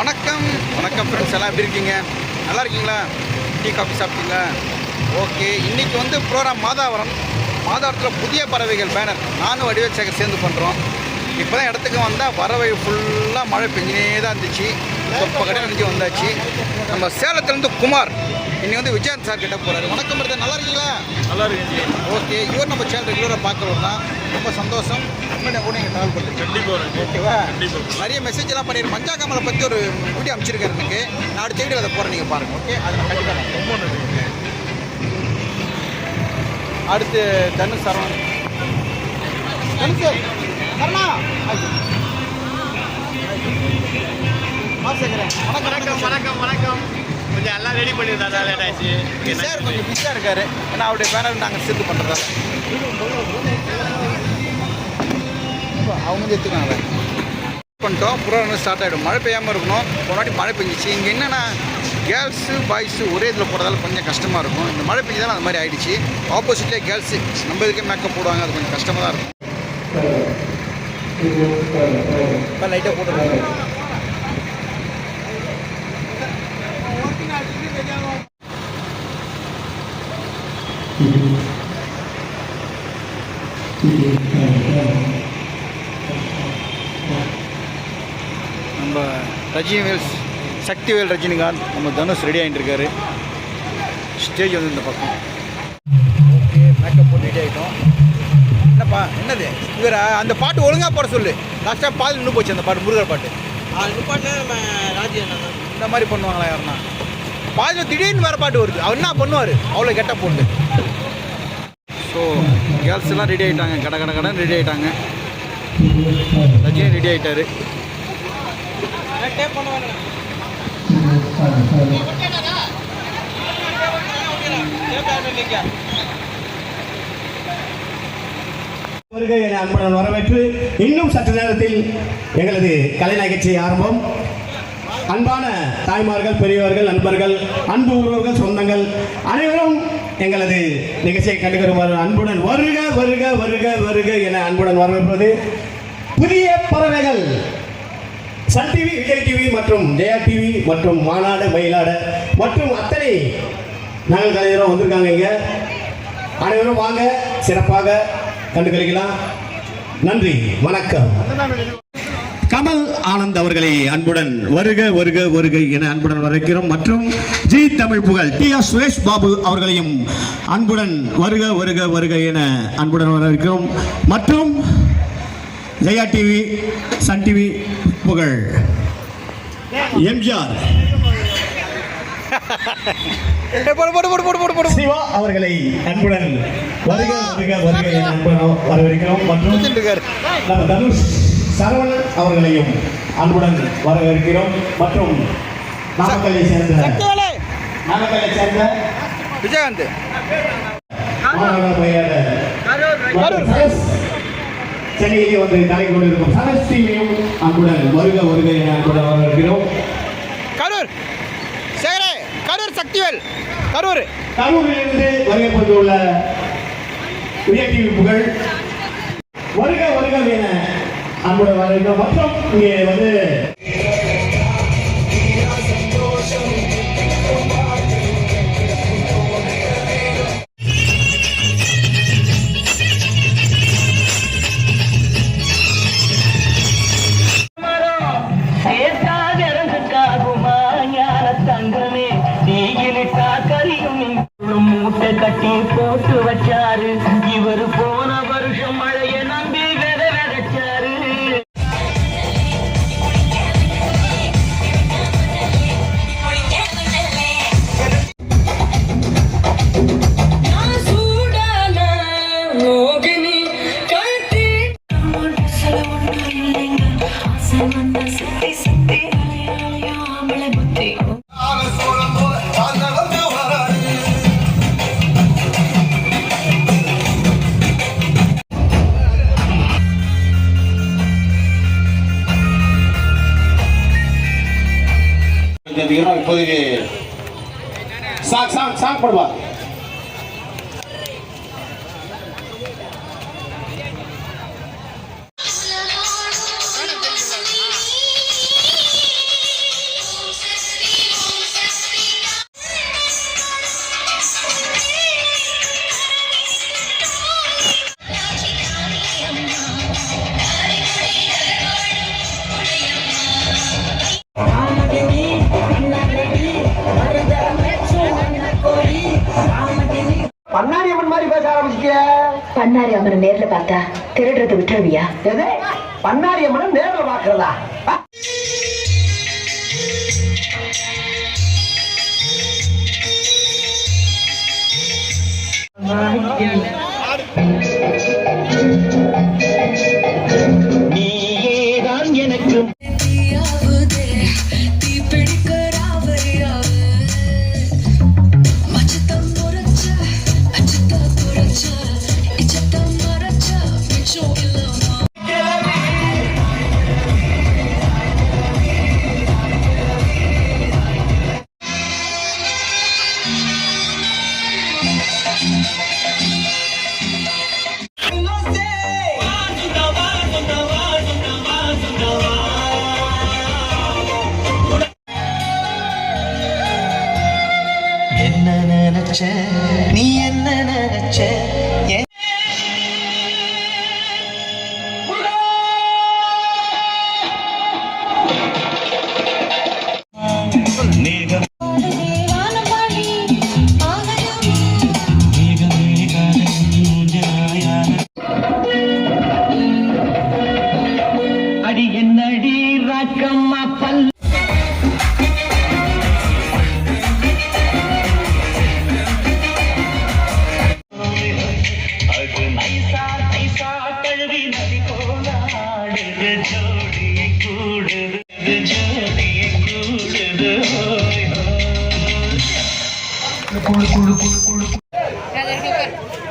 வணக்கம் வணக்கம் ஃப்ரெண்ட்ஸ், எல்லாம் எப்படி இருக்கீங்க? நல்லா இருக்கீங்களா? டீ காஃபி சாப்பிட்டீங்களா? ஓகே, இன்றைக்கி வந்து ப்ரோக்ராம் மாதாவரத்தில் புதிய பறவைகள் பேனர் நானும் வடிவேல் சேர்ந்து பண்ணுறோம். இப்போ தான் இடத்துக்கு வந்தால் பறவை ஃபுல்லாக மழை பெஞ்சினே தான் இருந்துச்சு. இப்போ கடை நினைஞ்சு வந்தாச்சு. நம்ம சேலத்துலேருந்து குமார் இன்னைக்கு வந்து விஜயந்த் சார் கிட்ட போகிறாரு. வணக்கம் பிரதர், நல்லா இருக்கீங்களா? நல்லா இருக்கு. ஓகே, இவர் நம்ம சேனல் ரெகுலராக பார்க்குறோம் தான், ரொம்ப சந்தோஷம். உண்மையில கூட நீங்கள் ட்ராவல் பண்ணுறீங்க. கண்டிப்பாக ஓகேவா? கண்டிப்பாக நிறைய மெசேஜ்லாம் பண்ணிடுறேன். மஞ்சா காமலை பற்றி ஒரு வீடியோ அமைச்சிருக்காரு எனக்கு. நான் அடுத்த வீடியோ அதை போகிறேன், நீங்கள் பாருங்கள். ஓகே, அதை நான் கண்டிப்பாக ரொம்ப நன்றி. அடுத்து தனுஷ் சரவணன். தனுஷ் சரணா வணக்கம் வணக்கம் வணக்கம். கொஞ்சம் எல்லாம் ரெடி பண்ணியிருந்தா லேட் ஆச்சு. சார் கொஞ்சம் பிஸியாக இருக்காரு. ஏன்னா அவருடைய பேனர் நாங்கள் சேர்த்து பண்ணுறதா அவங்க எடுத்துக்காங்க பண்ணிட்டோம். புறம் ஸ்டார்ட் ஆகிடும். மழை பெய்யாமல் இருக்கணும். முன்னாடி மழை பெஞ்சிச்சு. இங்கே என்னென்னா கேர்ள்ஸு பாய்ஸு ஒரே இதில் போடுறதால கொஞ்சம் கஷ்டமாக இருக்கும். இந்த மழை பெஞ்சதால் அந்த மாதிரி ஆகிடுச்சு. ஆப்போசிட்லேயே கேர்ள்ஸு நம்ம இதுக்கே மேக்கப் போடுவாங்க. அது கொஞ்சம் கஷ்டமாக தான் இருக்கும். லைட்டாக போட்டுருக்காங்க. நம்ம ரஜினிவேல் சக்திவேல் ரஜினிகாந்த் நம்ம தனுஷ் ரெடி ஆகிட்டு இருக்காரு. ஸ்டேஜ் வந்து இந்த பக்கம். ஓகே, மேக்கப் போட்டு ரெடி ஆகிட்டோம். என்னப்பா என்னது இவர் அந்த பாட்டு ஒழுங்காக போட சொல்லு. லாஸ்ட்டாக பால் நின்று போச்சு அந்த பாட்டு, முருகர் பாட்டு. அந்த பாட்டில் நம்ம ராஜி இந்த மாதிரி பண்ணுவாங்களா யாருன்னா? பாதியில் திடீர்னு வேறு பாட்டு வருது. அவர் என்ன பண்ணுவார்? அவ்வளோ கெட்ட போட்டு. ஸோ கேர்ள்ஸ் எல்லாம் ரெடி ஆகிட்டாங்க. கடன் ரெடி ஆகிட்டாங்க. ரஜினி ரெடி ஆகிட்டாரு. டேப் பண்ணுவாங்க. வருகை என அன்புடன் வரவேற்று இன்னும் சற்று நேரத்தில் எங்களது கலை நிகழ்ச்சி ஆரம்பம். அன்பான தாய்மார்கள், பெரியவர்கள், நண்பர்கள், அன்பு உறவுகள், சொந்தங்கள் அனைவரும் எங்களது நிகழ்ச்சியை கண்டுகருமாறு அன்புடன் வருக வருக வருக வருக என அன்புடன் வரவேற்பது புதிய பறவைகள். சன் டிவி, விஜய் டிவி மற்றும் ஜெயா டிவி மற்றும் மாநாடு, மயிலாடு மற்றும் அத்தனை நாங்கள் கலைஞரும் வந்திருக்காங்க. இங்கே அனைவரும் வாங்க, சிறப்பாக கண்டுகளிக்கலாம். நன்றி, வணக்கம். கமல் ஆனந்த் அவர்களை அன்புடன் வருக வருக வருக என அன்புடன் வரவேற்கிறோம். மற்றும் ஜி தமிழ் புகழ் டி.ஆர். சுரேஷ் பாபு அவர்களையும் அன்புடன் வருக வருக வருக என அன்புடன் வரவேற்கிறோம். மற்றும் ஜெயா டிவி, சன் டிவி புகழ் எம்ஜிஆர் சிவா அவர்களை அன்புடன் வருக வருக வருக என அன்புடன் வரவேற்கிறோம். மற்றும் நம்ம தனுஷ் சரவணன் அவர்களையும் அன்புடன் வரவேற்கிறோம். மற்றும் நாமக்கல்லை சேர்ந்த விஜயகாந்த் சென்னையிலே வந்து கலை கொண்டிருக்கும் சரஸ் டீமையும் அன்புடன் வருக வருக என அன்புடன் வரவேற்கிறோம். கரூர் சக்திவேல் கரூரிலிருந்து வருகை புரிந்துள்ள விஜய் டிவி புகழ் வருக வருக என அன்புடன் வரவேற்கிறோம். மற்றும் இங்கே வந்து மூட்டை கட்டி போட்டு வச்சாரு. இவர் போன வருஷம் மழைய நம்பி விதைச்சாரு. இப்போதைக்கு சாங் போடுவா. பண்ணாரி அம்மன் மாதிரி பேச ஆரம்பிச்சிட்டிய. பண்ணாரி அம்மனை நேர்ல பார்த்தா திருடுறது விட்டுருவியா? எது? பண்ணாரி அம்மனை நேர்ல பாக்குறதா? நீயேதான் எனக்கு என்ன நினைச்ச நீ என்ன நினைச்ச அடி என்னடி ராக்கம்மா பல்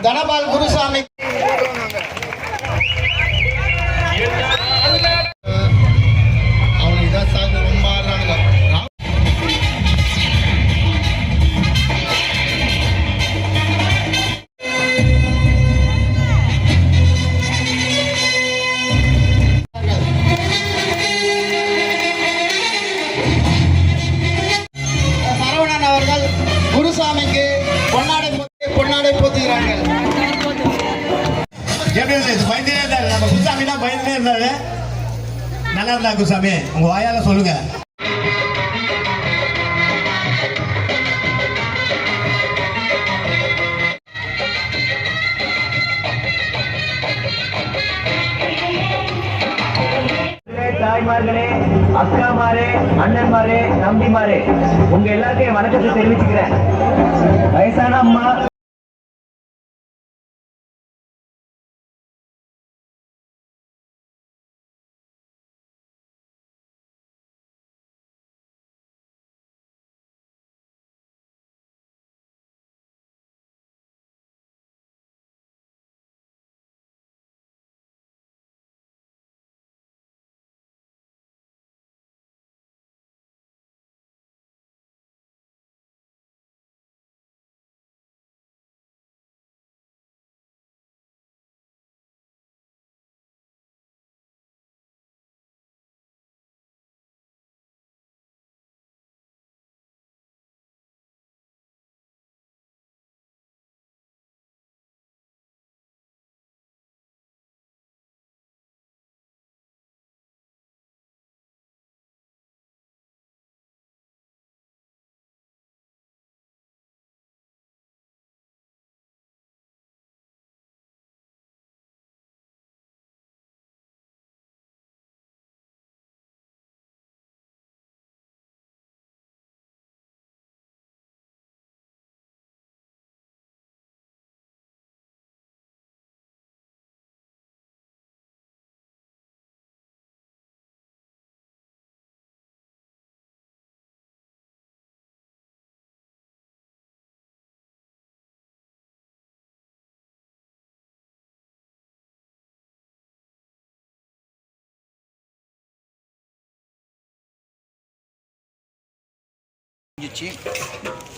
தனபால் குருசாமி சரவணன் அவர்கள் குருசாமிக்கு பொன்னாடை போத்துகிறார்கள். எப்படி இருந்தது? பயந்தே இருந்தாரு. நம்ம குருசாமினா பயந்தே இருந்தாரு. நல்லா இருந்தா குருசாமி, உங்க வாயால சொல்லுங்க. தாய்மார்களே, அக்காமாரே, அண்ணன்மாரே, தம்பிமாரே, உங்க எல்லாத்தையும் வணக்கத்தை தெரிவிச்சுக்கிறேன். வயசான அம்மா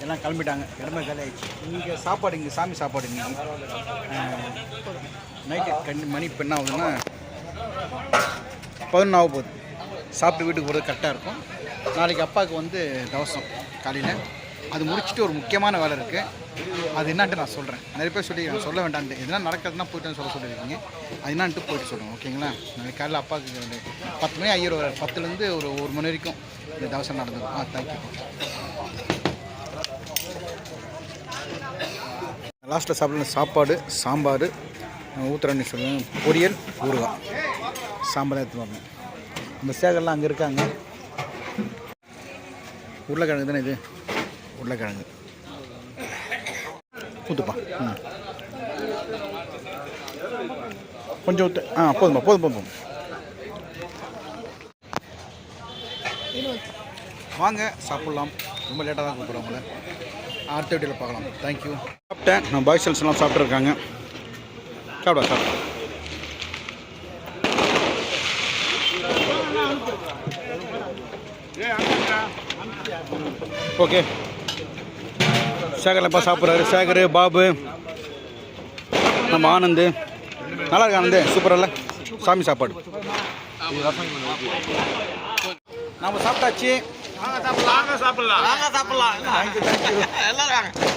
எல்லாம் கிளம்பிட்டாங்க. இடமே காலி ஆயிடுச்சு. இங்கே சாப்பாடு, இங்கே சாமி சாப்பாடு இன்னைக்கு நைட்டு மணி இப்போ என்ன ஆகுதுன்னா 11 ஆக போகுது. சாப்பிட்டு வீட்டுக்கு போகிறது கரெக்டாக இருக்கும். நாளைக்கு அப்பாவுக்கு வந்து தவசம் காலையில். அது முடிச்சுட்டு ஒரு முக்கியமான வேலை இருக்குது. அது என்னான்ட்டு நான் சொல்கிறேன். நிறைய பேர் சொல்லி சொல்ல வேண்டான்ட்டு, எதுனா நடக்கிறதுனா போய்ட்டு சொல்ல சொல்லியிருக்கீங்க. அது என்னான்ட்டு போய்ட்டு சொல்லுங்கள், ஓகேங்களா? நாளைக்கு காலையில் அப்பாவுக்கு வந்து 10 மணி ஐயர் 10லேருந்து ஒரு 1 மணி வரைக்கும் இந்த தவசம் நடந்தது. தேங்க்யூ. லாஸ்ட்டில் சாப்பிட்ற சாப்பாடு சாம்பார் ஊத்துறன்னு சொல்லுவேன், பொரியல் ஊறுகாய் சாம்பார் எடுத்து வரணும். இந்த சேகர்லாம் அங்கே இருக்காங்க. உருளைக்கிழங்கு தானே இது, உருளைக்கிழங்கு ஊற்றுப்பா. கொஞ்சம் ஊற்று. போதும்பா, போதும். வாங்க சாப்பிட்லாம். ரொம்ப லேட்டாக தான் கூப்பிட்றோம் உங்களை. அடுத்த வீடியோவில் பார்க்கலாம். தேங்க்யூ. சாப்பிட்டேன். நான் பாய்ஸ் எல்லாம் சாப்பிட்ருக்காங்க. சாப்பிட ஓகே. சேகர்லப்பா சாப்பிட்றாரு. சேகர், பாபு, நம்ம ஆனந்து. நல்லா இருக்கு ஆனந்து, சூப்பராக இல்லை? சாமி சாப்பாடு நாம் சாப்பிட்டாச்சு. சாப்பிடலாம். தேங்க்யூ. எல்லாரும்